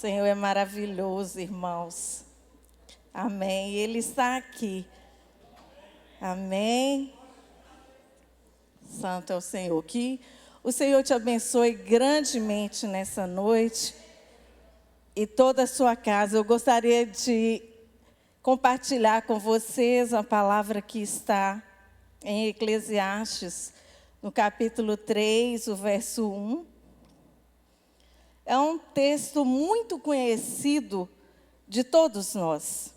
Senhor é maravilhoso, irmãos. Amém. Ele está aqui. Amém. Santo é o Senhor. Que o Senhor te abençoe grandemente nessa noite e toda a sua casa. Eu gostaria de compartilhar com vocês a palavra que está em Eclesiastes, no capítulo 3, o verso 1. É um texto muito conhecido de todos nós.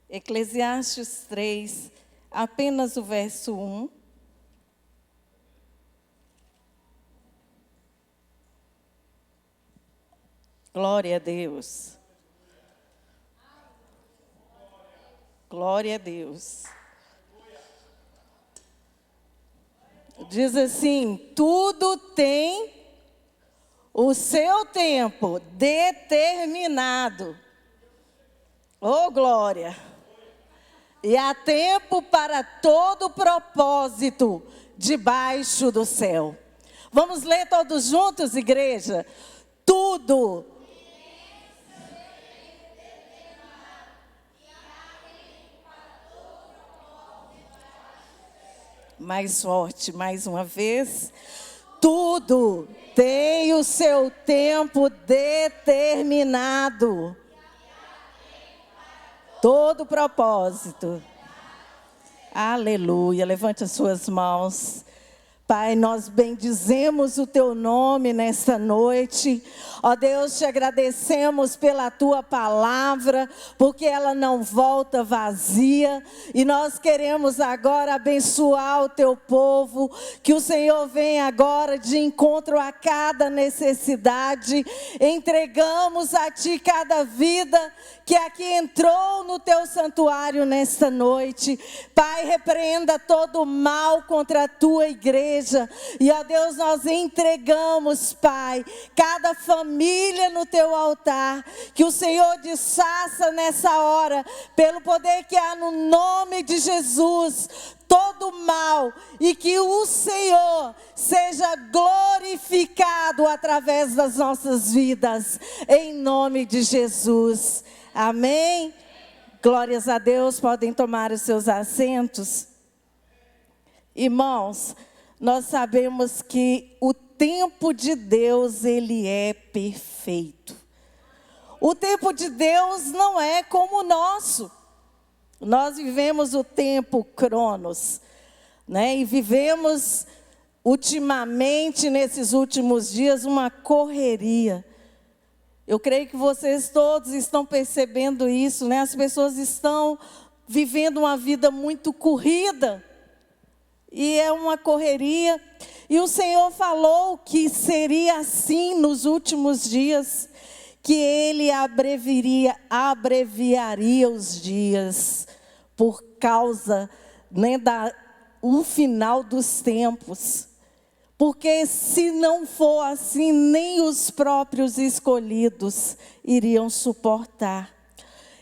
Eclesiastes 3, apenas o verso 1. Glória a Deus. Glória a Deus. Diz assim: tudo tem o seu tempo determinado. Oh, glória! E há tempo para todo propósito debaixo do céu. Vamos ler todos juntos, igreja? Tudo. Mais forte, mais uma vez. Tudo tem o seu tempo determinado. Todo propósito. Aleluia. Levante as suas mãos. Pai, nós bendizemos o teu nome nesta noite. Ó Deus, te agradecemos pela tua palavra, porque ela não volta vazia. E nós queremos agora abençoar o teu povo, que o Senhor venha agora de encontro a cada necessidade. Entregamos a ti cada vida que aqui entrou no teu santuário nesta noite. Pai, repreenda todo o mal contra a tua igreja. E ó Deus, nós entregamos, Pai, cada família no teu altar. Que o Senhor desfaça nessa hora, pelo poder que há no nome de Jesus, todo mal, e que o Senhor seja glorificado através das nossas vidas, em nome de Jesus. Amém? Glórias a Deus, podem tomar os seus assentos. Irmãos, nós sabemos que o tempo de Deus, ele é perfeito. O tempo de Deus não é como o nosso. Nós vivemos o tempo Cronos, né? E vivemos ultimamente, nesses últimos dias, uma correria. Eu creio que vocês todos estão percebendo isso, né? As pessoas estão vivendo uma vida muito corrida. E é uma correria. E o Senhor falou que seria assim nos últimos dias, que Ele abreviaria os dias, por causa, né, o final dos tempos. Porque se não for assim, nem os próprios escolhidos iriam suportar.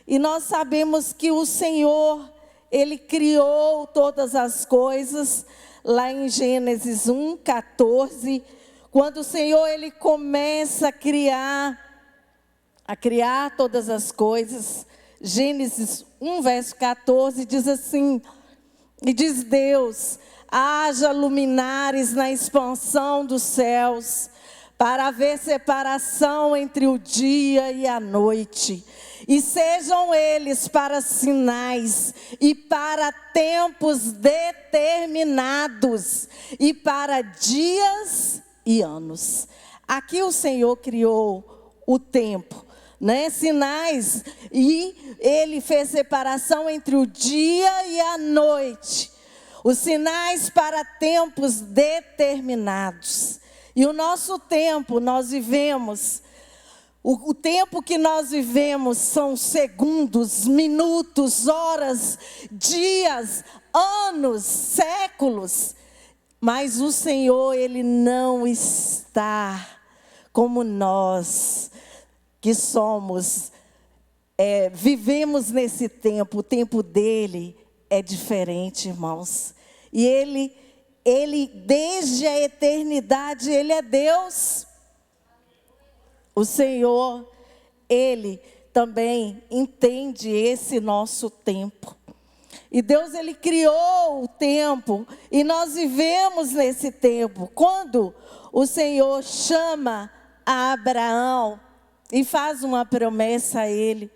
E nós sabemos que o Senhor, Ele criou todas as coisas, lá em Gênesis 1:14, quando o Senhor, Ele começa a criar todas as coisas. Gênesis 1, verso 14, diz assim, e diz Deus: haja luminares na expansão dos céus, para haver separação entre o dia e a noite. E sejam eles para sinais, e para tempos determinados, e para dias e anos. Aqui o Senhor criou o tempo, né? Sinais, e Ele fez separação entre o dia e a noite. Os sinais para tempos determinados. E o nosso tempo, nós vivemos, o tempo que nós vivemos são segundos, minutos, horas, dias, anos, séculos. Mas o Senhor, Ele não está como nós, que somos, vivemos nesse tempo. O tempo dEle é diferente, irmãos. E Ele, desde a eternidade, Ele é Deus. O Senhor, Ele também entende esse nosso tempo. E Deus, Ele criou o tempo e nós vivemos nesse tempo. Quando o Senhor chama a Abraão e faz uma promessa a ele,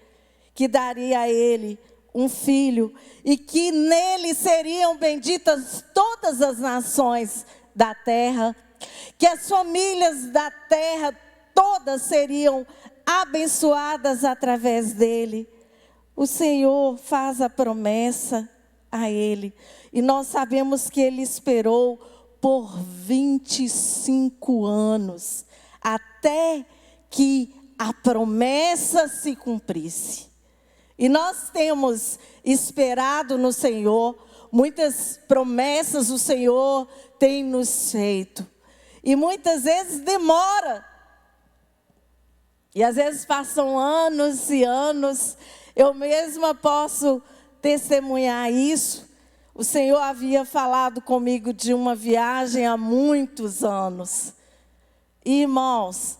que daria a ele um filho e que nele seriam benditas todas as nações da terra, que as famílias da terra todas seriam abençoadas através dele. O Senhor faz a promessa a ele. E nós sabemos que ele esperou por 25 anos, até que a promessa se cumprisse. E nós temos esperado no Senhor, muitas promessas o Senhor tem nos feito. E muitas vezes demora. E às vezes passam anos e anos. Eu mesma posso testemunhar isso. O Senhor havia falado comigo de uma viagem há muitos anos. E, irmãos,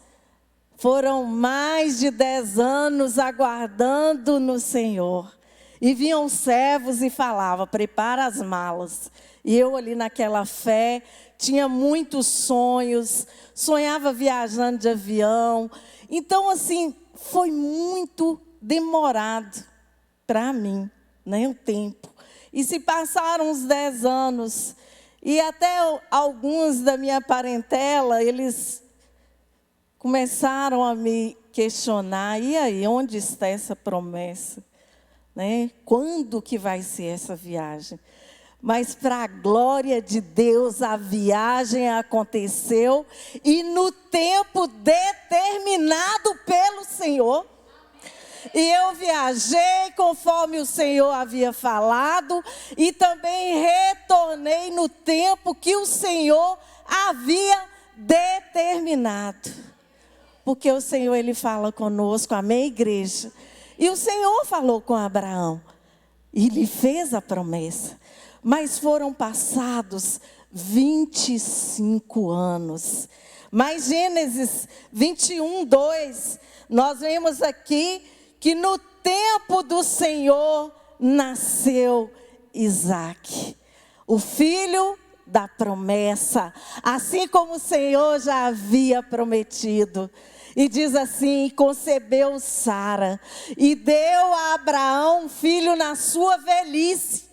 foram mais de 10 anos aguardando no Senhor. E vinham servos e falavam, prepara as malas. E eu ali naquela fé, tinha muitos sonhos, sonhava viajando de avião. Então, assim, foi muito demorado para mim, né, o tempo. E se passaram uns 10 anos, e até alguns da minha parentela, eles começaram a me questionar, e aí, onde está essa promessa? Né? Quando que vai ser essa viagem? Mas para a glória de Deus, a viagem aconteceu, e no tempo determinado pelo Senhor. E eu viajei conforme o Senhor havia falado, e também retornei no tempo que o Senhor havia determinado. Porque o Senhor, Ele fala conosco, amém, igreja? E o Senhor falou com Abraão, e lhe fez a promessa. Mas foram passados 25 anos. Mas Gênesis 21, 2, nós vemos aqui que no tempo do Senhor nasceu Isaque, o filho da promessa, assim como o Senhor já havia prometido. E diz assim, concebeu Sara e deu a Abraão um filho na sua velhice,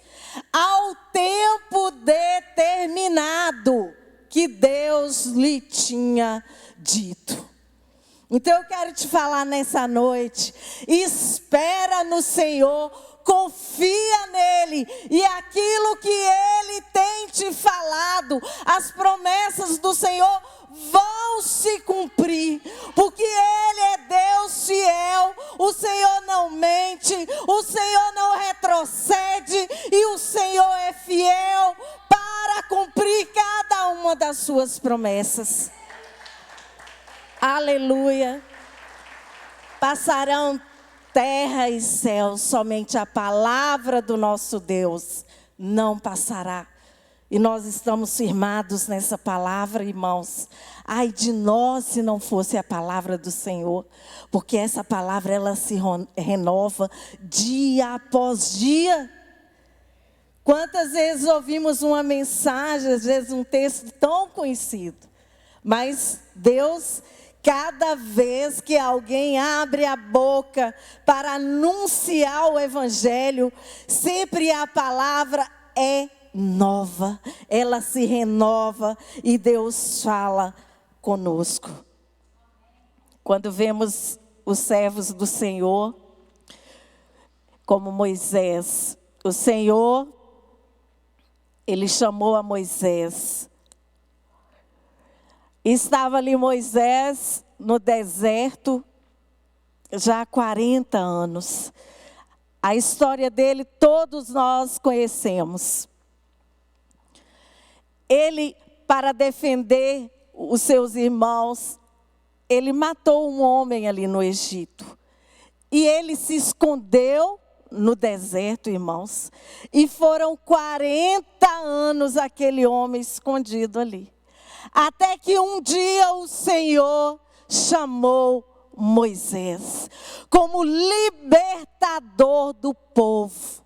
ao tempo determinado que Deus lhe tinha dito. Então eu quero te falar nessa noite, espera no Senhor, confia nele, e aquilo que ele tem te falado, as promessas do Senhor vão se cumprir, porque ele é Deus fiel, o Senhor não mente, o Senhor não retrocede, e o Senhor é fiel para cumprir cada uma das suas promessas. Aleluia. Passarão terra e céu, somente a palavra do nosso Deus não passará. E nós estamos firmados nessa palavra, irmãos. Ai de nós se não fosse a palavra do Senhor, porque essa palavra ela se renova dia após dia. Quantas vezes ouvimos uma mensagem, às vezes um texto tão conhecido, mas Deus, cada vez que alguém abre a boca para anunciar o Evangelho, sempre a palavra é nova, ela se renova e Deus fala conosco. Quando vemos os servos do Senhor, como Moisés, o Senhor, Ele chamou a Moisés. Estava ali Moisés no deserto, já há 40 anos. A história dele todos nós conhecemos. Ele, para defender os seus irmãos, ele matou um homem ali no Egito. E ele se escondeu no deserto, irmãos. E foram 40 anos aquele homem escondido ali. Até que um dia o Senhor chamou Moisés como libertador do povo.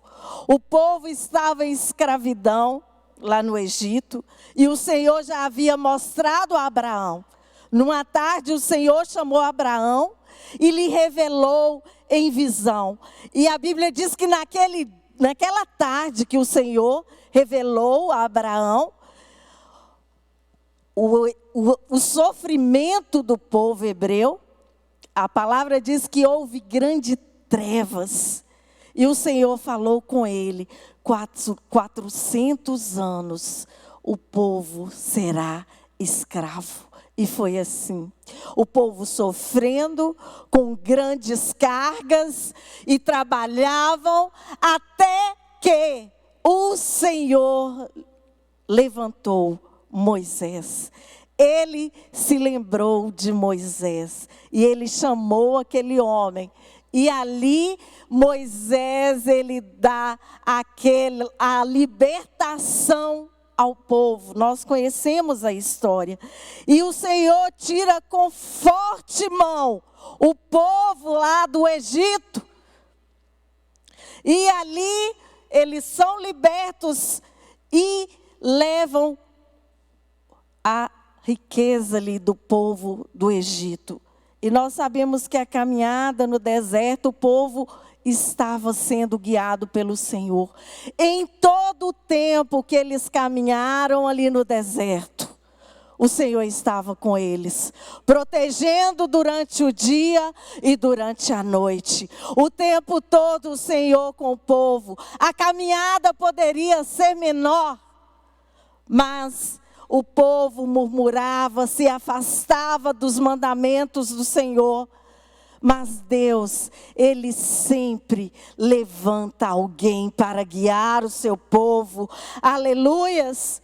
O povo estava em escravidão lá no Egito, e o Senhor já havia mostrado a Abraão. Numa tarde o Senhor chamou Abraão e lhe revelou em visão. E a Bíblia diz que naquela tarde que o Senhor revelou a Abraão, o sofrimento do povo hebreu, a palavra diz que houve grandes trevas. E o Senhor falou com ele: 400 anos o povo será escravo. E foi assim, o povo sofrendo com grandes cargas e trabalhavam até que o Senhor levantou Moisés. Ele se lembrou de Moisés e ele chamou aquele homem. E ali Moisés, ele dá a libertação ao povo. Nós conhecemos a história. E o Senhor tira com forte mão o povo lá do Egito. E ali eles são libertos e levam a riqueza ali do povo do Egito. E nós sabemos que a caminhada no deserto, o povo estava sendo guiado pelo Senhor. Em todo o tempo que eles caminharam ali no deserto, o Senhor estava com eles, protegendo durante o dia e durante a noite. O tempo todo o Senhor com o povo. A caminhada poderia ser menor, mas o povo murmurava, se afastava dos mandamentos do Senhor. Mas Deus, Ele sempre levanta alguém para guiar o seu povo. Aleluias!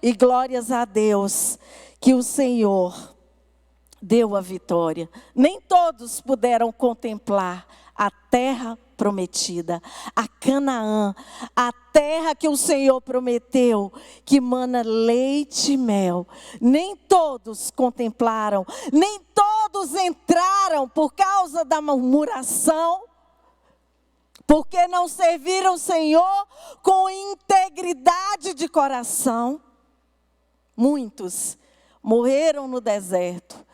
E glórias a Deus que o Senhor deu a vitória. Nem todos puderam contemplar a terra prometida, a Canaã, a terra que o Senhor prometeu, que mana leite e mel. Nem todos contemplaram, nem todos entraram por causa da murmuração, porque não serviram o Senhor com integridade de coração. Muitos morreram no deserto,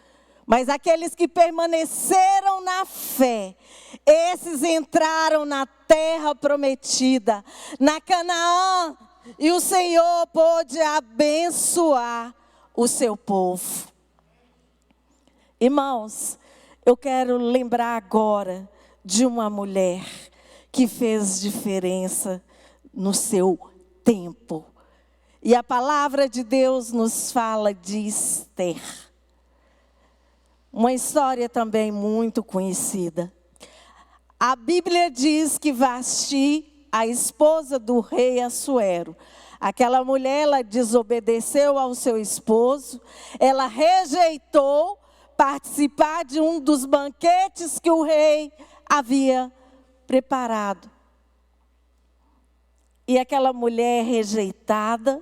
mas aqueles que permaneceram na fé, esses entraram na terra prometida, na Canaã, e o Senhor pôde abençoar o seu povo. Irmãos, eu quero lembrar agora de uma mulher que fez diferença no seu tempo. E a palavra de Deus nos fala de Esther. Uma história também muito conhecida. A Bíblia diz que Vasti, a esposa do rei Assuero, aquela mulher, ela desobedeceu ao seu esposo, ela rejeitou participar de um dos banquetes que o rei havia preparado. E aquela mulher rejeitada,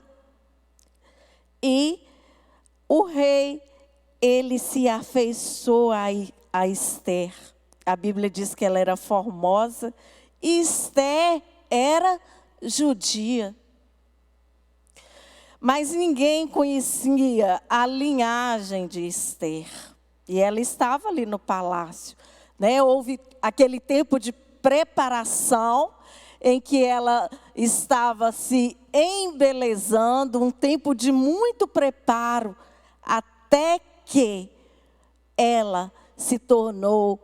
e o rei, ele se afeiçoou a Esther. A Bíblia diz que ela era formosa e Esther era judia. Mas ninguém conhecia a linhagem de Esther. E ela estava ali no palácio, né? Houve aquele tempo de preparação em que ela estava se embelezando, um tempo de muito preparo, até que ela se tornou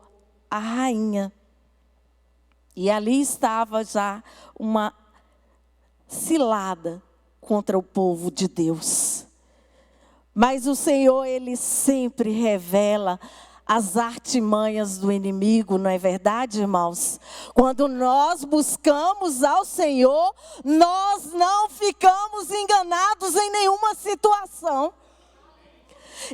a rainha. E ali estava já uma cilada contra o povo de Deus. Mas o Senhor, Ele sempre revela as artimanhas do inimigo, não é verdade, irmãos? Quando nós buscamos ao Senhor, nós não ficamos enganados em nenhuma situação.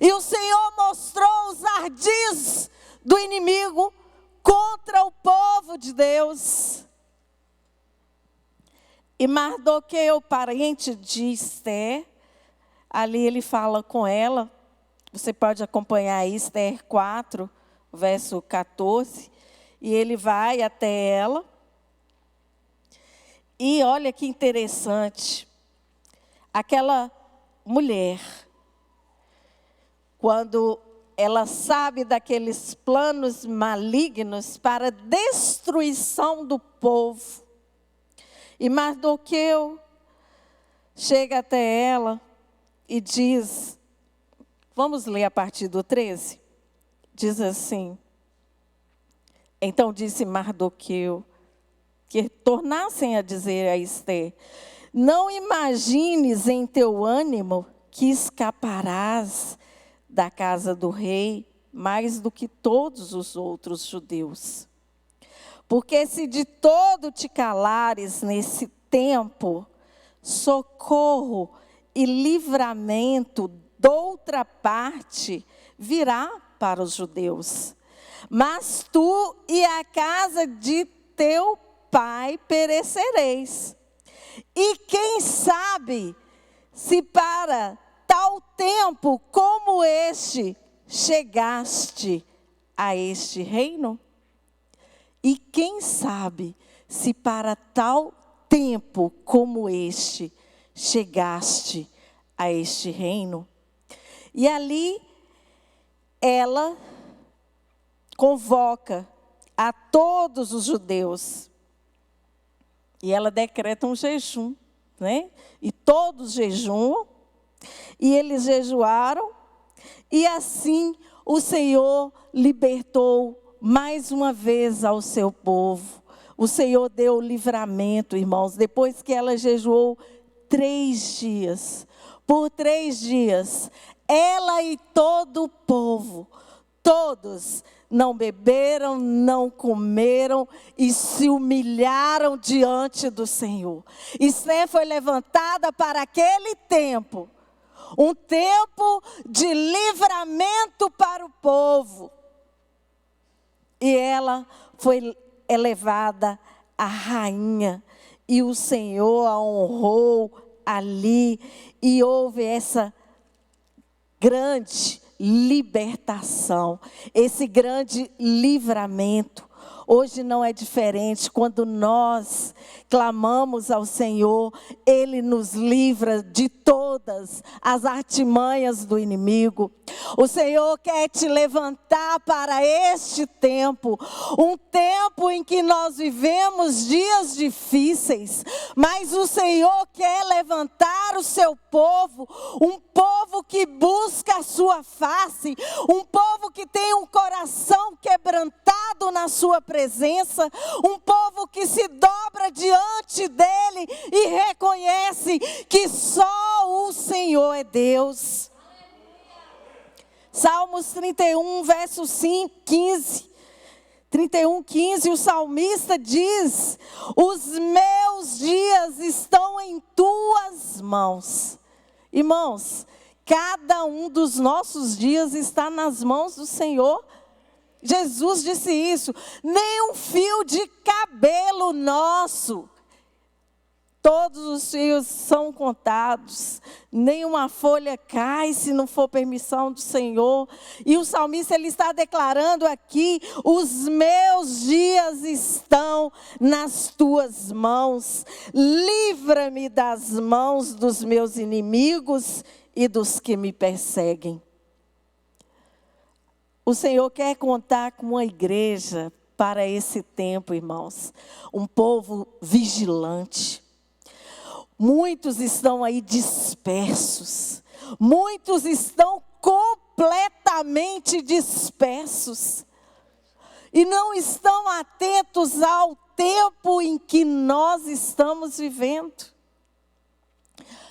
E o Senhor mostrou os ardis do inimigo contra o povo de Deus. E Mardoqueu, parente de Esther, ali ele fala com ela. Você pode acompanhar aí, Esther 4, verso 14, e ele vai até ela. E olha que interessante, aquela mulher, quando ela sabe daqueles planos malignos para destruição do povo, e Mardoqueu chega até ela e diz, vamos ler a partir do 13? Diz assim: então disse Mardoqueu, que tornassem a dizer a Ester: não imagines em teu ânimo que escaparás da casa do rei mais do que todos os outros judeus. Porque se de todo te calares nesse tempo, socorro e livramento doutra parte virá para os judeus. Mas tu e a casa de teu pai perecereis. E quem sabe se para tal tempo como este chegaste a este reino? E quem sabe se para tal tempo como este chegaste a este reino? E ali ela convoca a todos os judeus. E ela decreta um jejum, né? E todos jejuam. E eles jejuaram. E assim o Senhor libertou mais uma vez ao seu povo. O Senhor deu livramento, irmãos. Depois que ela jejuou 3 dias. Por 3 dias, ela e todo o povo, todos não beberam, não comeram e se humilharam diante do Senhor. Ester foi levantada para aquele tempo, um tempo de livramento para o povo. E ela foi elevada a rainha, e o Senhor a honrou ali, e houve essa grande libertação, esse grande livramento. Hoje não é diferente. Quando nós clamamos ao Senhor, Ele nos livra de todas as artimanhas do inimigo. O Senhor quer te levantar para este tempo, um tempo em que nós vivemos dias difíceis, mas o Senhor quer levantar o seu povo, um povo que busca a sua face, um povo que tem um coração quebrantado na sua presença, um povo que se dobra diante dele e reconhece que só o Senhor é Deus. Salmos 31, verso 15. 31, 15, o salmista diz: os meus dias estão em tuas mãos. Irmãos, cada um dos nossos dias está nas mãos do Senhor. Jesus disse isso: nem um fio de cabelo nosso, todos os fios são contados, nenhuma folha cai se não for permissão do Senhor. E o salmista, ele está declarando aqui: os meus dias estão nas tuas mãos, livra-me das mãos dos meus inimigos e dos que me perseguem. O Senhor quer contar com uma igreja para esse tempo, irmãos, um povo vigilante. Muitos estão aí dispersos, muitos estão completamente dispersos e não estão atentos ao tempo em que nós estamos vivendo.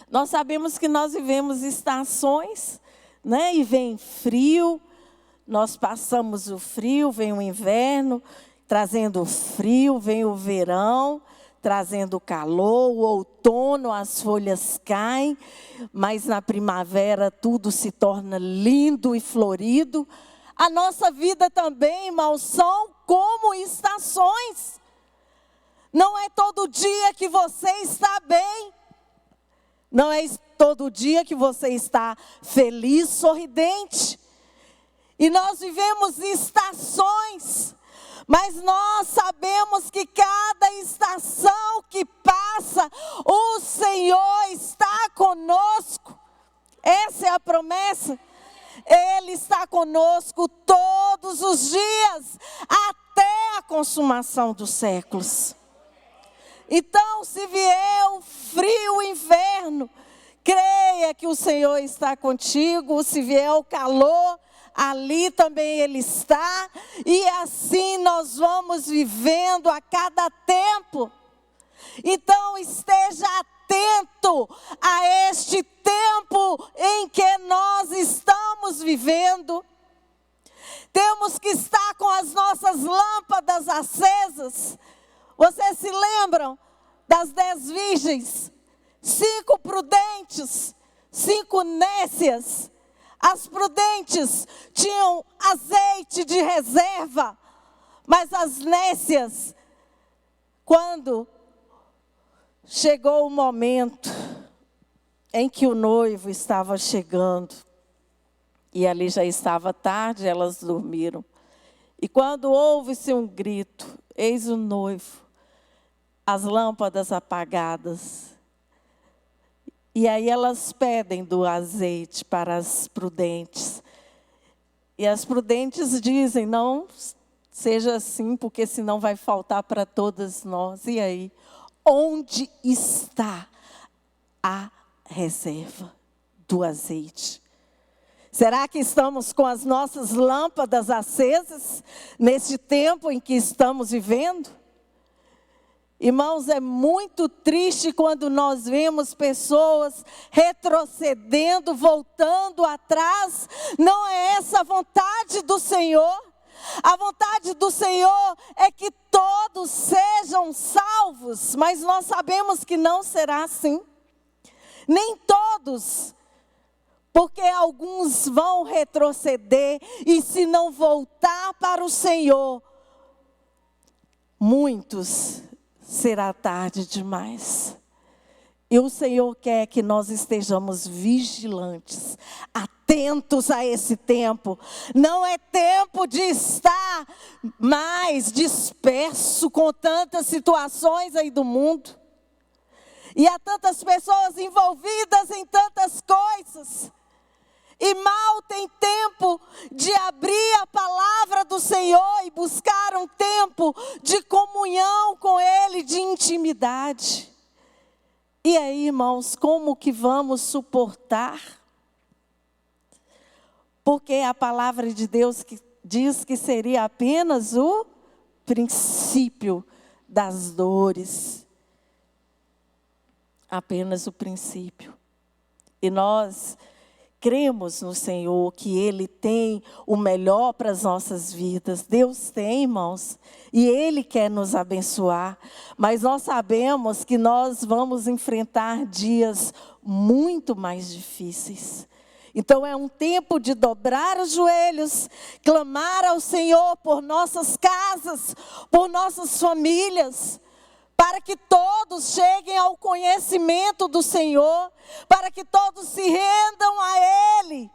Nós sabemos que nós vivemos estações, né? E vem frio, nós passamos o frio, vem o inverno, trazendo o frio, vem o verão, trazendo calor, o outono, as folhas caem, mas na primavera tudo se torna lindo e florido. A nossa vida também, irmãos, são como estações. Não é todo dia que você está bem, não é todo dia que você está feliz, sorridente. E nós vivemos estações, mas nós sabemos que cada estação que passa, o Senhor está conosco. Essa é a promessa. Ele está conosco todos os dias, até a consumação dos séculos. Então, se vier o frio, o inverno, creia que o Senhor está contigo. Se vier o calor, ali também Ele está. E assim nós vamos vivendo a cada tempo. Então, esteja atento a este tempo em que nós estamos vivendo. Temos que estar com as nossas lâmpadas acesas. Vocês se lembram das 10 virgens? 5 prudentes, 5 nécias. As prudentes tinham azeite de reserva, mas as nécias, quando chegou o momento em que o noivo estava chegando, e ali já estava tarde, elas dormiram. E quando houve-se um grito, eis o noivo, as lâmpadas apagadas. E aí elas pedem do azeite para as prudentes. E as prudentes dizem, não seja assim, porque senão vai faltar para todas nós. E aí, onde está a reserva do azeite? Será que estamos com as nossas lâmpadas acesas neste tempo em que estamos vivendo? Irmãos, é muito triste quando nós vemos pessoas retrocedendo, voltando atrás. Não é essa a vontade do Senhor. A vontade do Senhor é que todos sejam salvos, mas nós sabemos que não será assim. Nem todos, porque alguns vão retroceder e se não voltar para o Senhor, muitos será tarde demais. E o Senhor quer que nós estejamos vigilantes, atentos a esse tempo. Não é tempo de estar mais disperso com tantas situações aí do mundo. E há tantas pessoas envolvidas em tantas coisas. E mal tem tempo de abrir a palavra do Senhor e buscar um tempo de comunhão com Ele, de intimidade. E aí, irmãos, como que vamos suportar? Porque a palavra de Deus que diz que seria apenas o princípio das dores. Apenas o princípio. E nós cremos no Senhor, que Ele tem o melhor para as nossas vidas. Deus tem, irmãos, e Ele quer nos abençoar. Mas nós sabemos que nós vamos enfrentar dias muito mais difíceis. Então é um tempo de dobrar os joelhos, clamar ao Senhor por nossas casas, por nossas famílias, para que todos cheguem ao conhecimento do Senhor, para que todos se rendam a Ele.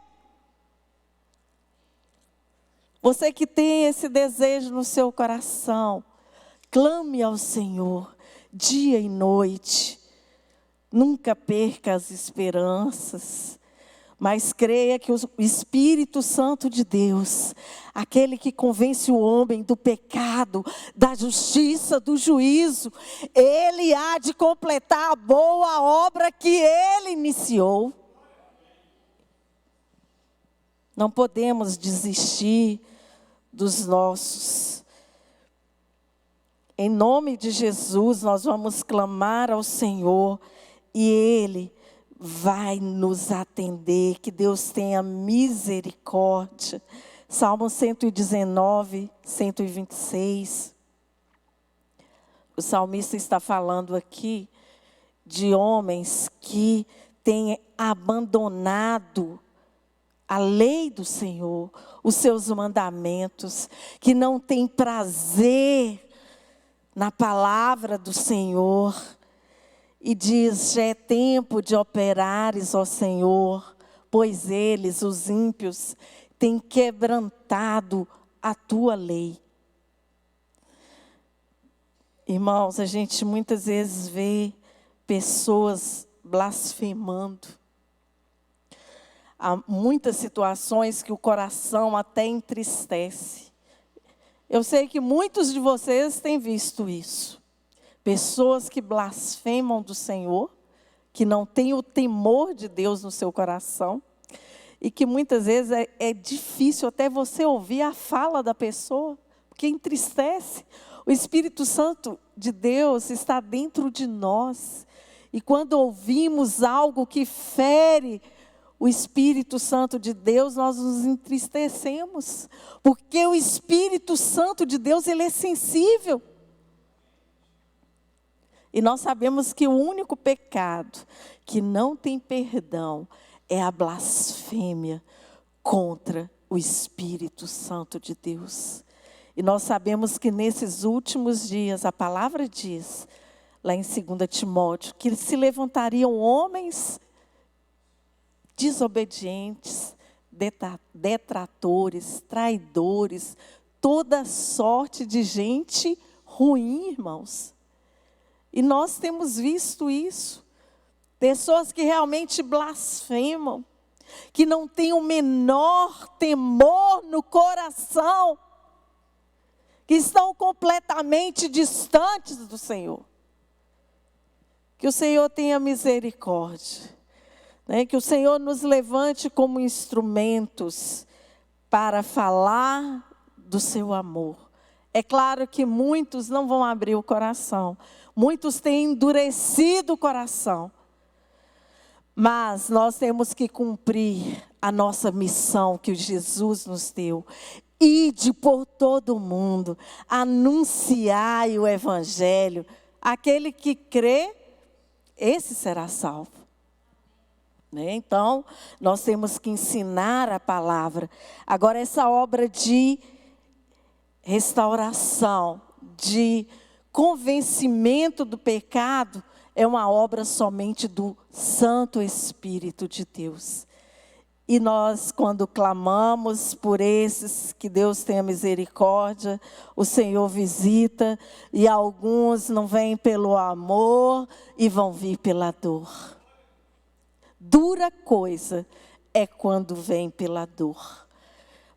Você que tem esse desejo no seu coração, clame ao Senhor, dia e noite. Nunca perca as esperanças. Mas creia que o Espírito Santo de Deus, aquele que convence o homem do pecado, da justiça, do juízo, Ele há de completar a boa obra que Ele iniciou. Não podemos desistir dos nossos. Em nome de Jesus, nós vamos clamar ao Senhor e Ele vai nos atender, que Deus tenha misericórdia. Salmo 119, 126. O salmista está falando aqui de homens que têm abandonado a lei do Senhor, os seus mandamentos, que não têm prazer na palavra do Senhor. E diz, já é tempo de operares, ó Senhor, pois eles, os ímpios, tem quebrantado a tua lei. Irmãos, a gente muitas vezes vê pessoas blasfemando. Há muitas situações que o coração até entristece. Eu sei que muitos de vocês têm visto isso. Pessoas que blasfemam do Senhor, que não têm o temor de Deus no seu coração, e que muitas vezes é difícil até você ouvir a fala da pessoa, porque entristece. O Espírito Santo de Deus está dentro de nós. E quando ouvimos algo que fere o Espírito Santo de Deus, nós nos entristecemos. Porque o Espírito Santo de Deus, ele é sensível. E nós sabemos que o único pecado que não tem perdão é a blasfêmia contra o Espírito Santo de Deus. E nós sabemos que nesses últimos dias, a palavra diz, lá em 2 Timóteo, que se levantariam homens desobedientes, detratores, traidores, toda sorte de gente ruim, irmãos. E nós temos visto isso. Pessoas que realmente blasfemam, que não têm o menor temor no coração, que estão completamente distantes do Senhor. Que o Senhor tenha misericórdia, né? Que o Senhor nos levante como instrumentos para falar do seu amor. É claro que muitos não vão abrir o coração, muitos têm endurecido o coração, mas nós temos que cumprir a nossa missão que Jesus nos deu. Ide por todo o mundo, anunciai o Evangelho. Aquele que crê, esse será salvo. Né? Então, nós temos que ensinar a palavra. Agora, essa obra de restauração, de convencimento do pecado, é uma obra somente do Santo Espírito de Deus. E nós, quando clamamos por esses, que Deus tenha misericórdia, o Senhor visita, e alguns não vêm pelo amor e vão vir pela dor. Dura coisa é quando vem pela dor.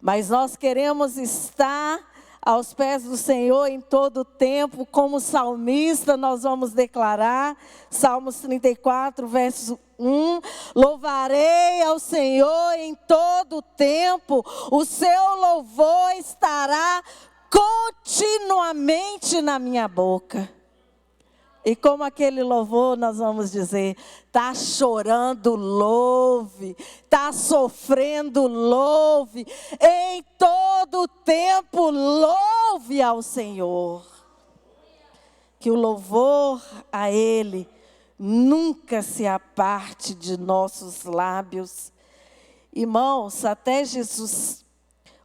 Mas nós queremos estar aos pés do Senhor em todo o tempo, como salmista nós vamos declarar, Salmos 34, verso 1, louvarei ao Senhor em todo o tempo, o seu louvor estará continuamente na minha boca. E como aquele louvor nós vamos dizer, está chorando, louve, está sofrendo, louve, em todo tempo louve ao Senhor. Que o louvor a Ele nunca se aparte de nossos lábios. Irmãos, até Jesus,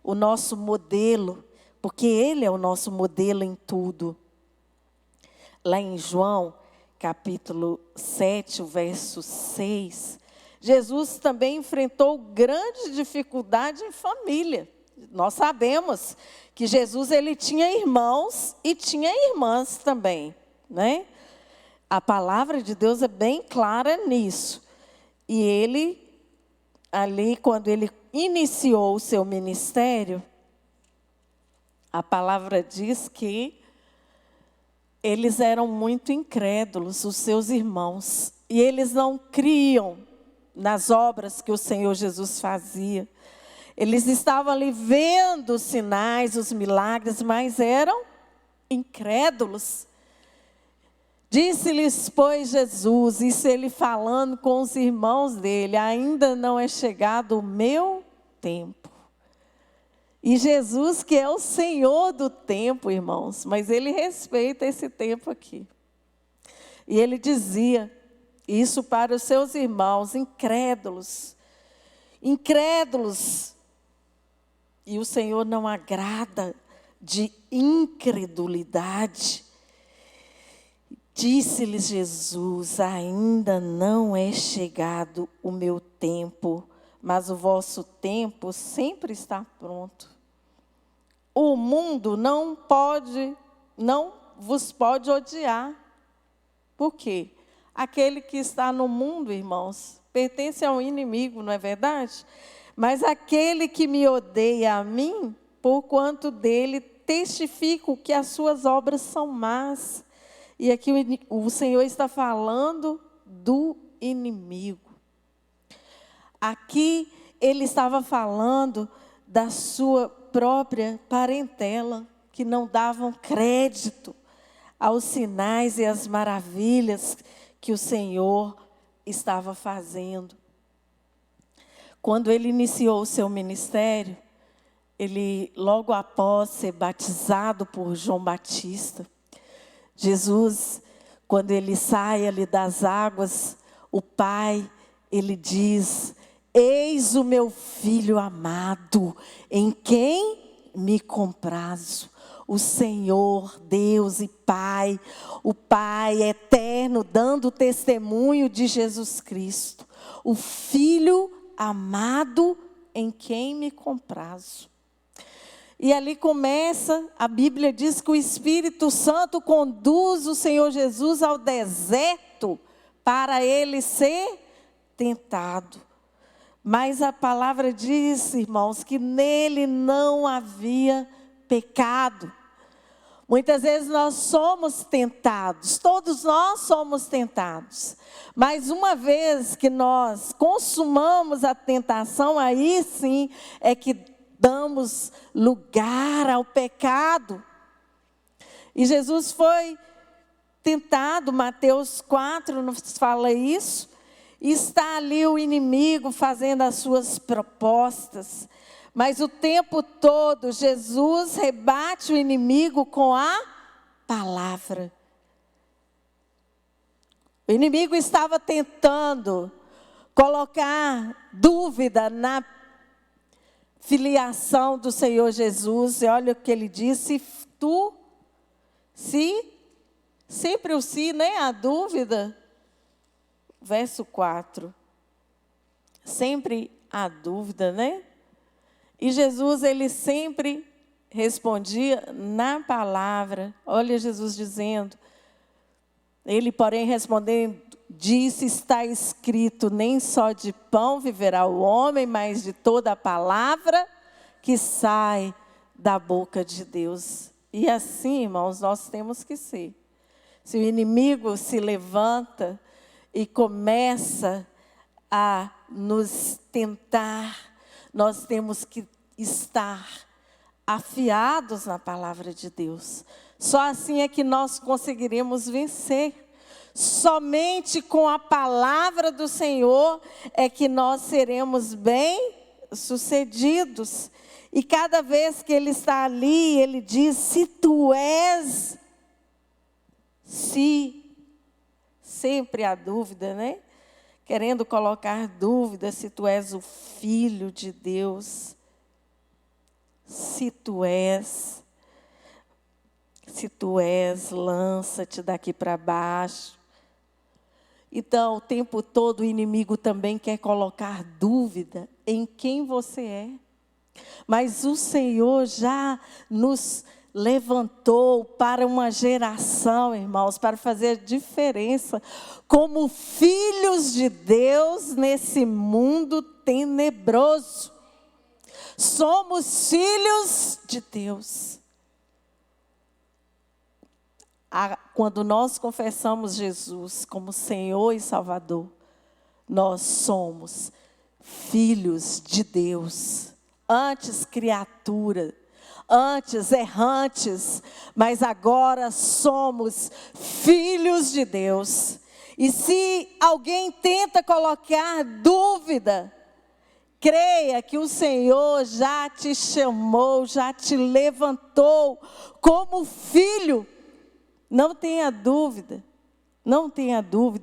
o nosso modelo, porque Ele é o nosso modelo em tudo. Lá em João, capítulo 7, o verso 6, Jesus também enfrentou grande dificuldade em família. Nós sabemos que Jesus, ele tinha irmãos e tinha irmãs também, né? A palavra de Deus é bem clara nisso. E ele, ali, quando ele iniciou o seu ministério, a palavra diz que eles eram muito incrédulos, os seus irmãos. E eles não criam nas obras que o Senhor Jesus fazia. Eles estavam ali vendo os sinais, os milagres, mas eram incrédulos. Disse-lhes, pois, Jesus, isso ele falando com os irmãos dele, ainda não é chegado o meu tempo. E Jesus, que é o Senhor do tempo, irmãos, mas Ele respeita esse tempo aqui. E Ele dizia isso para os seus irmãos incrédulos. Incrédulos. E o Senhor não agrada de incredulidade. Disse-lhes Jesus, ainda não é chegado o meu tempo, mas o vosso tempo sempre está pronto. O mundo não vos pode odiar. Por quê? Aquele que está no mundo, irmãos, pertence a um inimigo, não é verdade? Mas aquele que me odeia a mim, porquanto dele testifico que as suas obras são más. E aqui o Senhor está falando do inimigo. Aqui ele estava falando da sua própria parentela, que não davam crédito aos sinais e às maravilhas que o Senhor estava fazendo. Quando ele iniciou o seu ministério, ele, logo após ser batizado por João Batista, Jesus, quando ele sai ali das águas, o Pai, ele diz: eis o meu filho amado, em quem me comprazo. O Senhor, Deus e Pai, o Pai eterno, dando testemunho de Jesus Cristo. O Filho amado, em quem me comprazo. E ali começa, a Bíblia diz que o Espírito Santo conduz o Senhor Jesus ao deserto para ele ser tentado. Mas a palavra diz, irmãos, que nele não havia pecado. Muitas vezes nós somos tentados, todos nós somos tentados. Mas uma vez que nós consumamos a tentação, aí sim é que damos lugar ao pecado. E Jesus foi tentado, Mateus 4 nos fala isso. E está ali o inimigo fazendo as suas propostas. Mas o tempo todo Jesus rebate o inimigo com a palavra. O inimigo estava tentando colocar dúvida na filiação do Senhor Jesus. E olha o que ele disse: sempre o se, né? A dúvida. Verso 4. Sempre há dúvida, né? E Jesus, ele sempre respondia na palavra. Olha Jesus dizendo. Ele, porém, respondendo, disse: está escrito, nem só de pão viverá o homem, mas de toda a palavra que sai da boca de Deus. E assim, irmãos, nós temos que ser. Se o inimigo se levanta e começa a nos tentar, nós temos que estar afiados na palavra de Deus. Só assim é que nós conseguiremos vencer. Somente com a palavra do Senhor é que nós seremos bem-sucedidos. E cada vez que ele está ali, ele diz: se tu és, sempre há dúvida, né? Querendo colocar dúvida se tu és o Filho de Deus. Se tu és, lança-te daqui para baixo. Então, o tempo todo o inimigo também quer colocar dúvida em quem você é. Mas o Senhor já nos levantou para uma geração, irmãos, para fazer diferença como filhos de Deus nesse mundo tenebroso. Somos filhos de Deus. Quando nós confessamos Jesus como Senhor e Salvador, nós somos filhos de Deus. Antes criatura, antes errantes, mas agora somos filhos de Deus. E se alguém tenta colocar dúvida, creia que o Senhor já te chamou, já te levantou como filho. Não tenha dúvida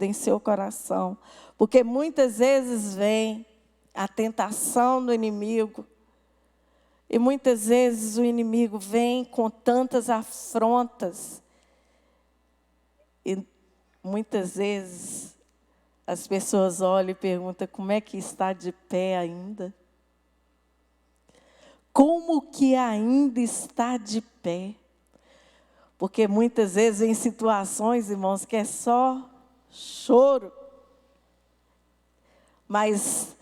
em seu coração, porque muitas vezes vem a tentação do inimigo, e muitas vezes o inimigo vem com tantas afrontas, e muitas vezes as pessoas olham e perguntam como é que está de pé ainda? Como que ainda está de pé? Porque muitas vezes em situações, irmãos, que é só choro. Mas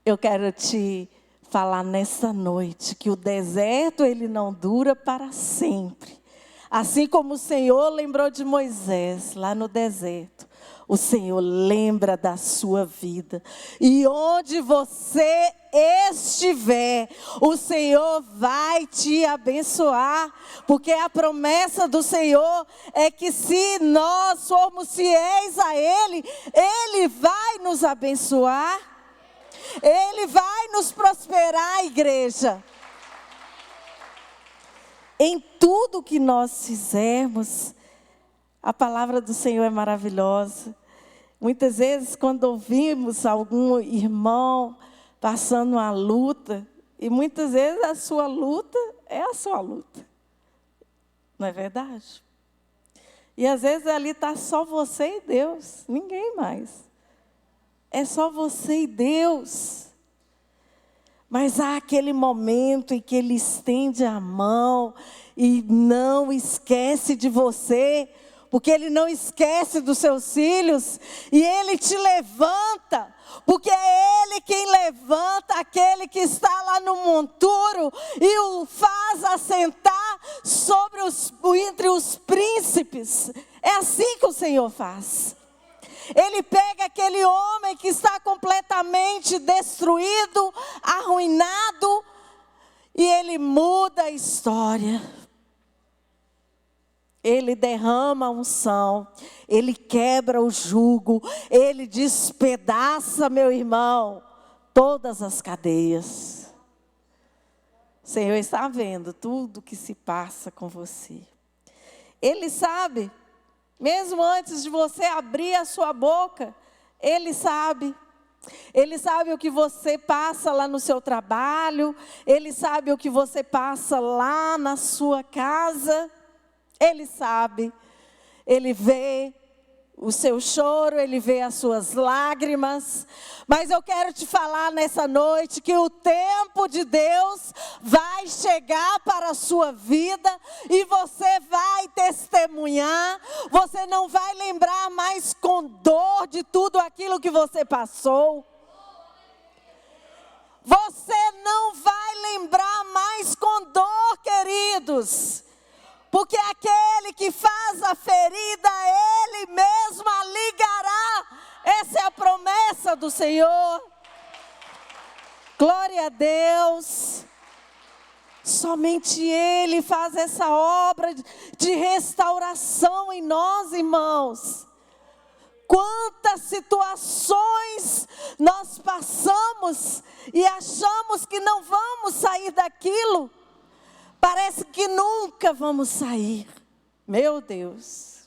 eu quero te falar nessa noite que o deserto ele não dura para sempre. Assim como o Senhor lembrou de Moisés lá no deserto, o Senhor lembra da sua vida. E onde você estiver, o Senhor vai te abençoar. Porque a promessa do Senhor é que se nós formos fiéis a Ele, Ele vai nos abençoar. Ele vai nos prosperar, igreja. Em tudo que nós fizermos, a palavra do Senhor é maravilhosa. Muitas vezes, quando ouvimos algum irmão passando uma luta, e muitas vezes a sua luta é a sua luta. Não é verdade? E às vezes ali está só você e Deus, ninguém mais. É só você e Deus. Mas há aquele momento em que Ele estende a mão e não esquece de você, porque Ele não esquece dos seus filhos, e Ele te levanta, porque é Ele quem levanta aquele que está lá no monturo e o faz assentar entre os príncipes. É assim que o Senhor faz. Ele pega aquele homem que está completamente destruído, arruinado, e Ele muda a história. Ele derrama a unção, Ele quebra o jugo, Ele despedaça, meu irmão, todas as cadeias. O Senhor está vendo tudo que se passa com você. Ele sabe. Mesmo antes de você abrir a sua boca, Ele sabe. Ele sabe o que você passa lá no seu trabalho. Ele sabe o que você passa lá na sua casa. Ele sabe. Ele vê o seu choro, Ele vê as suas lágrimas. Mas eu quero te falar nessa noite que o tempo de Deus vai chegar para a sua vida e você vai testemunhar. Você não vai lembrar mais com dor de tudo aquilo que você passou. Você não vai lembrar mais com dor, queridos. Porque aquele que faz a ferida, Ele mesmo a ligará. Essa é a promessa do Senhor. Glória a Deus. Somente Ele faz essa obra de restauração em nós, irmãos. Quantas situações nós passamos e achamos que não vamos sair daquilo. Parece que nunca vamos sair. Meu Deus.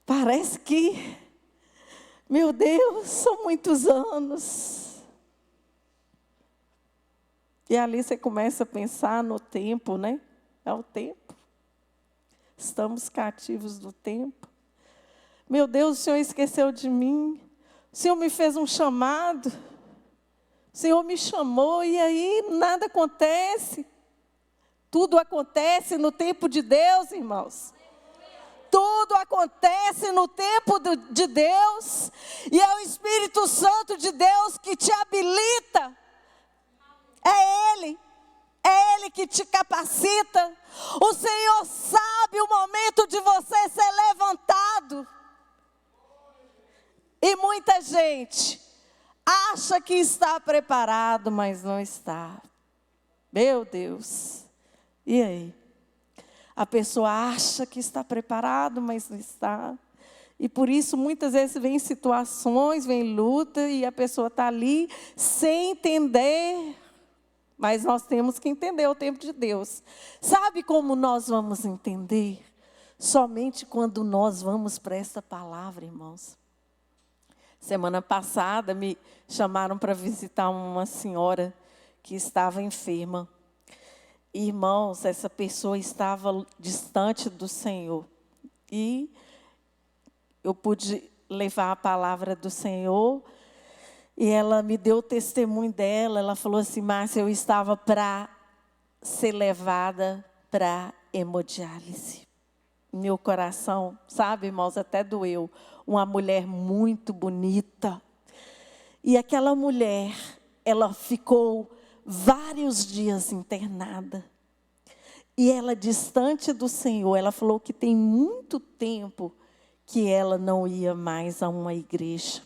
Parece que, meu Deus, são muitos anos. E ali você começa a pensar no tempo, né? É o tempo. Estamos cativos do tempo. Meu Deus, o Senhor esqueceu de mim. O Senhor me fez um chamado. O Senhor me chamou e aí nada acontece. Tudo acontece no tempo de Deus, irmãos. Tudo acontece no tempo de Deus. E é o Espírito Santo de Deus que te habilita. É Ele que te capacita. O Senhor sabe o momento de você ser levantado. E muita gente acha que está preparado, mas não está. Meu Deus. E aí? A pessoa acha que está preparado, mas não está. E por isso, muitas vezes, vem situações, vem luta, e a pessoa está ali sem entender. Mas nós temos que entender o tempo de Deus. Sabe como nós vamos entender? Somente quando nós vamos para essa palavra, irmãos. Semana passada me chamaram para visitar uma senhora que estava enferma. Irmãos, essa pessoa estava distante do Senhor. E eu pude levar a palavra do Senhor. E ela me deu o testemunho dela. Ela falou assim: Márcia, eu estava para ser levada para hemodiálise. Meu coração, sabe, irmãos, até doeu. Uma mulher muito bonita. E aquela mulher, ela ficou vários dias internada. E ela, distante do Senhor, ela falou que tem muito tempo que ela não ia mais a uma igreja.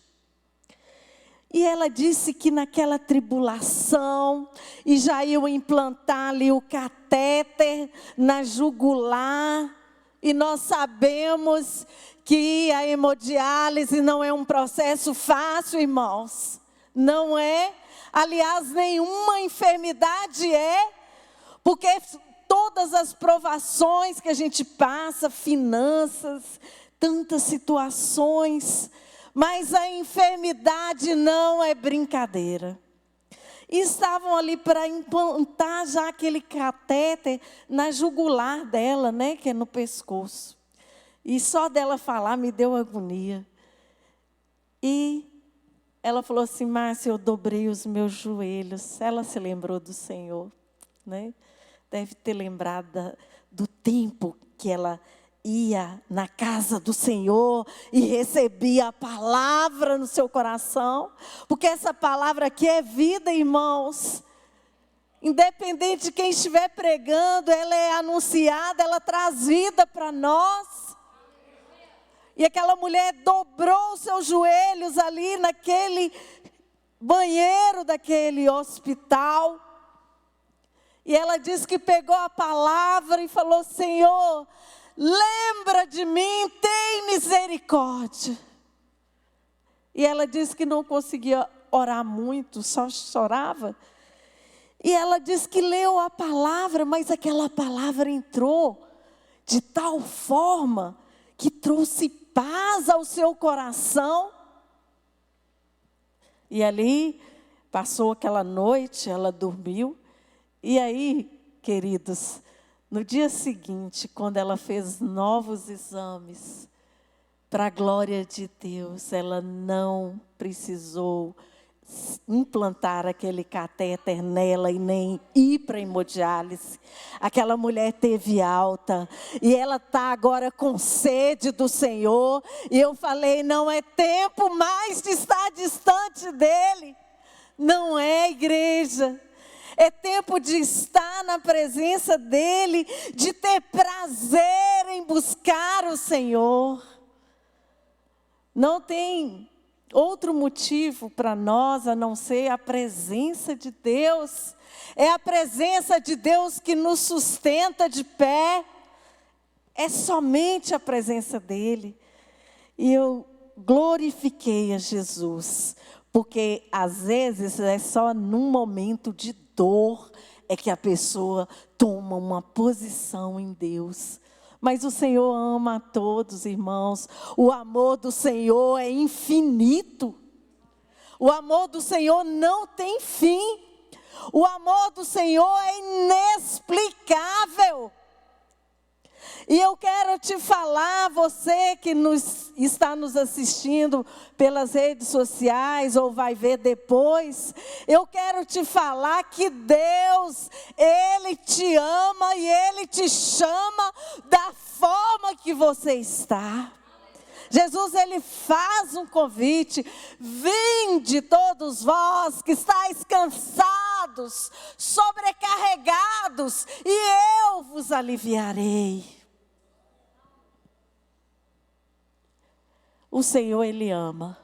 E ela disse que naquela tribulação, e já iam implantar ali o catéter na jugular, e nós sabemos que a hemodiálise não é um processo fácil, irmãos. Não é. Aliás, nenhuma enfermidade é, porque todas as provações que a gente passa, finanças, tantas situações, mas a enfermidade não é brincadeira. E estavam ali para implantar já aquele catéter na jugular dela, né, que é no pescoço. E só dela falar me deu agonia. E ela falou assim: Márcia, eu dobrei os meus joelhos. Ela se lembrou do Senhor, né? Deve ter lembrado do tempo que ela ia na casa do Senhor e recebia a palavra no seu coração, porque essa palavra aqui é vida, irmãos. Independente de quem estiver pregando, ela é anunciada, ela traz vida para nós. E aquela mulher dobrou os seus joelhos ali naquele banheiro daquele hospital. E ela disse que pegou a palavra e falou: Senhor, lembra de mim, tem misericórdia. E ela disse que não conseguia orar muito, só chorava. E ela disse que leu a palavra, mas aquela palavra entrou de tal forma que trouxe paz ao seu coração. E ali, passou aquela noite, ela dormiu. E aí, queridos, no dia seguinte, quando ela fez novos exames, para a glória de Deus, ela não precisou implantar aquele catéter nela e nem ir para a hemodiálise. Aquela mulher teve alta e ela está agora com sede do Senhor. E eu falei: não é tempo mais de estar distante dele. Não é, igreja. É tempo de estar na presença dele, de ter prazer em buscar o Senhor. Não tem outro motivo para nós a não ser a presença de Deus. É a presença de Deus que nos sustenta de pé. É somente a presença dele. E eu glorifiquei a Jesus, porque às vezes é só num momento de dor é que a pessoa toma uma posição em Deus. Mas o Senhor ama a todos, irmãos. O amor do Senhor é infinito. O amor do Senhor não tem fim. O amor do Senhor é inexplicável. E eu quero te falar, você que está nos assistindo pelas redes sociais ou vai ver depois, eu quero te falar que Deus, Ele te ama e Ele te chama da forma que você está. Jesus, Ele faz um convite: vinde todos vós que estáis cansados, sobrecarregados, e eu vos aliviarei. O Senhor, Ele ama,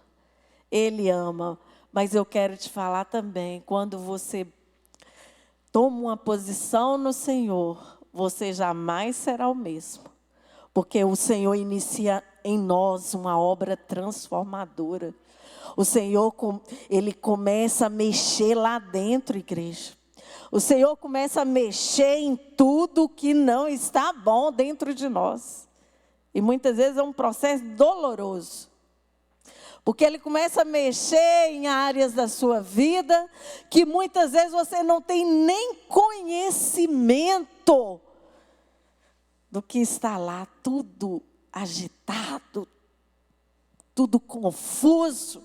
mas eu quero te falar também, quando você toma uma posição no Senhor, você jamais será o mesmo, porque o Senhor inicia em nós uma obra transformadora. O Senhor, Ele começa a mexer lá dentro, igreja. O Senhor começa a mexer em tudo que não está bom dentro de nós. E muitas vezes é um processo doloroso. Porque Ele começa a mexer em áreas da sua vida que muitas vezes você não tem nem conhecimento do que está lá, tudo agitado, tudo confuso.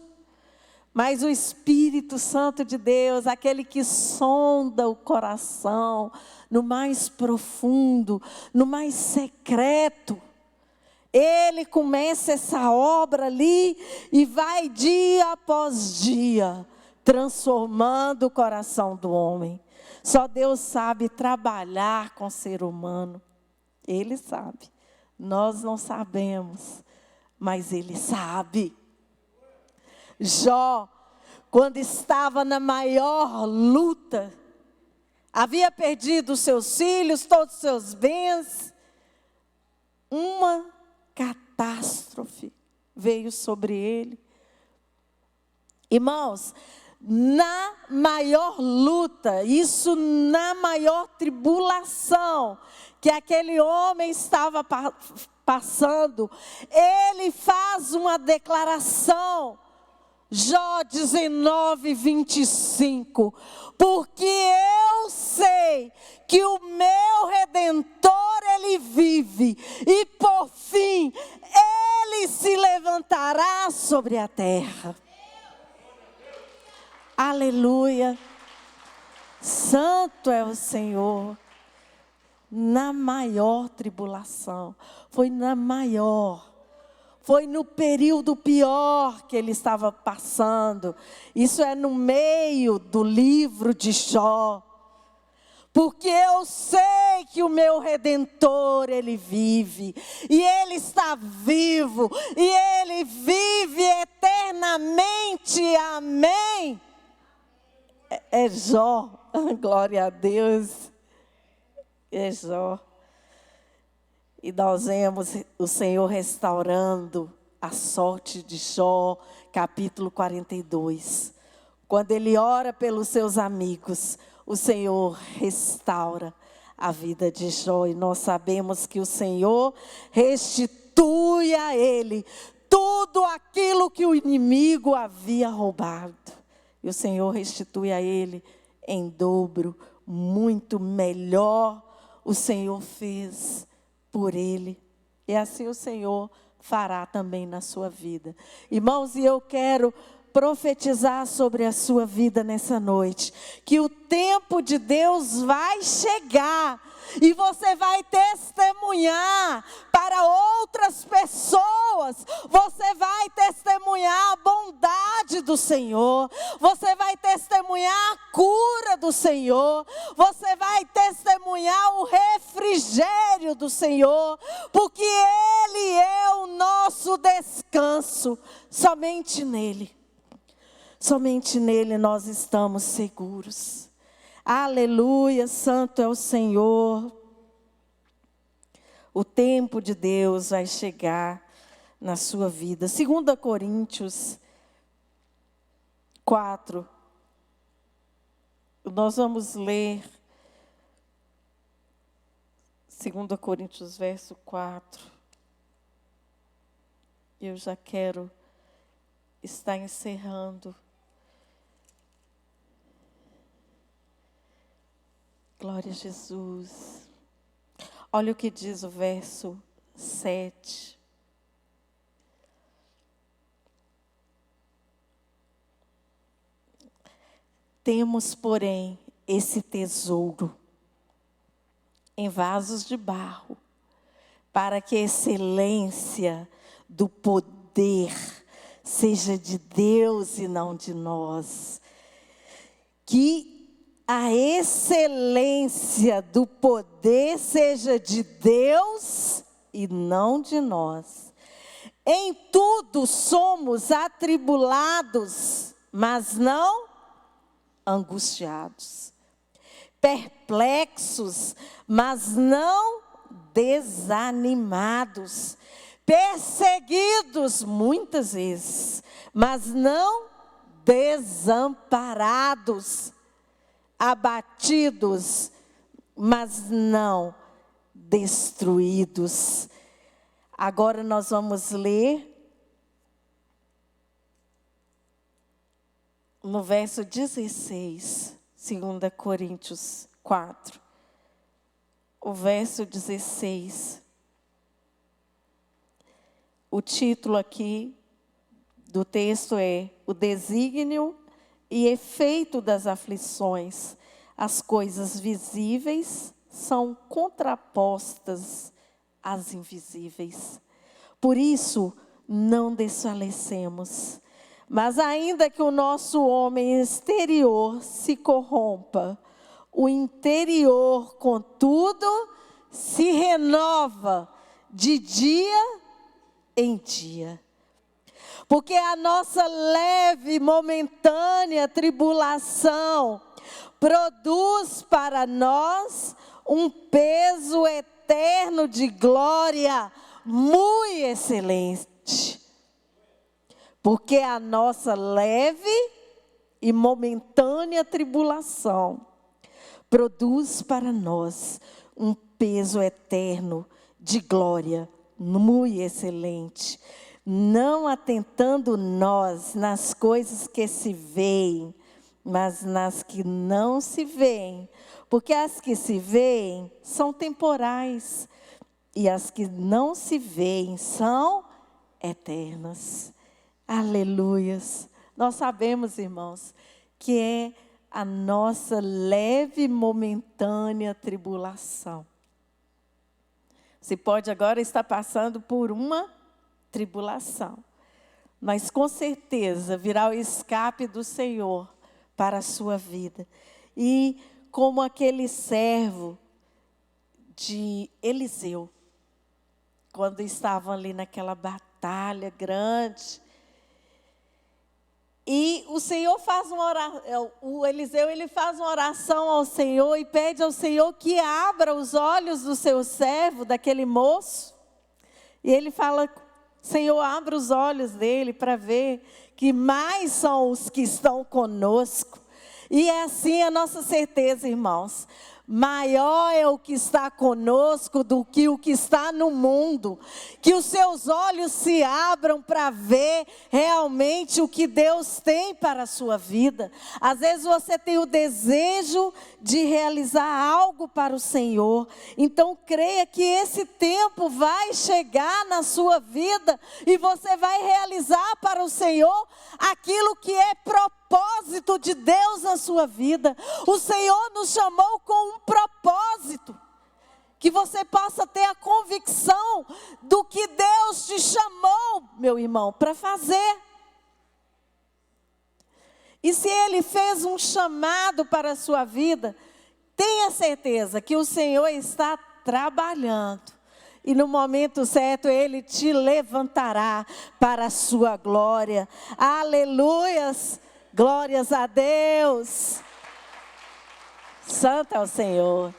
Mas o Espírito Santo de Deus, aquele que sonda o coração, no mais profundo, no mais secreto, Ele começa essa obra ali e vai dia após dia, transformando o coração do homem. Só Deus sabe trabalhar com o ser humano. Ele sabe. Nós não sabemos, mas Ele sabe. Jó, quando estava na maior luta, havia perdido seus filhos, todos os seus bens, uma catástrofe veio sobre ele. Irmãos, na maior luta, isso na maior tribulação que aquele homem estava passando, ele faz uma declaração. Jó 19:25, porque eu sei que o meu Redentor, Ele vive, e por fim, Ele se levantará sobre a terra. Aleluia, santo é o Senhor. Na maior tribulação, foi na maior. Foi no período pior que ele estava passando. Isso é no meio do livro de Jó. Porque eu sei que o meu Redentor, Ele vive. E Ele está vivo. E Ele vive eternamente. Amém. É Jó. Glória a Deus. É Jó. E nós vemos o Senhor restaurando a sorte de Jó, capítulo 42. Quando ele ora pelos seus amigos, o Senhor restaura a vida de Jó. E nós sabemos que o Senhor restitui a ele tudo aquilo que o inimigo havia roubado. E o Senhor restitui a ele em dobro, muito melhor o Senhor fez por ele, e assim o Senhor fará também na sua vida. Irmãos, e eu quero profetizar sobre a sua vida nessa noite, que o tempo de Deus vai chegar, e você vai testemunhar para outras pessoas, você vai testemunhar a bondade do Senhor, você vai testemunhar a cura do Senhor, você vai testemunhar o refrigério do Senhor, porque Ele é o nosso descanso, somente nele nós estamos seguros. Aleluia, santo é o Senhor. O tempo de Deus vai chegar na sua vida. 2 Coríntios 4. Nós vamos ler 2 Coríntios verso 4. Eu já quero estar encerrando. Glória a Jesus. Olha o que diz o verso 7. Temos, porém, esse tesouro em vasos de barro, para que a excelência do poder seja de Deus e não de nós. Que a excelência do poder seja de Deus e não de nós. Em tudo somos atribulados, mas não angustiados. Perplexos, mas não desanimados. Perseguidos muitas vezes, mas não desamparados. Abatidos, mas não destruídos. Agora nós vamos ler no verso 16, 2 Coríntios 4. O verso 16. O título aqui do texto é: o desígnio e efeito das aflições. As coisas visíveis são contrapostas às invisíveis. Por isso, não desfalecemos. Mas ainda que o nosso homem exterior se corrompa, o interior, contudo, se renova de dia em dia. Porque a nossa leve e momentânea tribulação produz para nós um peso eterno de glória muito excelente. Porque a nossa leve e momentânea tribulação produz para nós um peso eterno de glória muito excelente. Não atentando nós nas coisas que se veem, mas nas que não se veem. Porque as que se veem são temporais, e as que não se veem são eternas. Aleluias. Nós sabemos, irmãos, que é a nossa leve e momentânea tribulação. Você pode agora estar passando por uma tribulação, mas com certeza virá o escape do Senhor para a sua vida. E como aquele servo de Eliseu, quando estavam ali naquela batalha grande, e o Senhor faz uma oração, o Eliseu ele faz uma oração ao Senhor e pede ao Senhor que abra os olhos do seu servo, daquele moço. E ele fala: Senhor, abra os olhos dele para ver que mais são os que estão conosco. E é assim a nossa certeza, irmãos. Maior é o que está conosco do que o que está no mundo. Que os seus olhos se abram para ver realmente o que Deus tem para a sua vida. Às vezes você tem o desejo de realizar algo para o Senhor. Então creia que esse tempo vai chegar na sua vida e você vai realizar para o Senhor aquilo que é propósito de Deus na sua vida. O Senhor nos chamou com um propósito, que você possa ter a convicção do que Deus te chamou, meu irmão, para fazer. E se Ele fez um chamado para a sua vida, tenha certeza que o Senhor está trabalhando. E no momento certo Ele te levantará para a sua glória. Aleluias, glórias a Deus. Santo é o Senhor.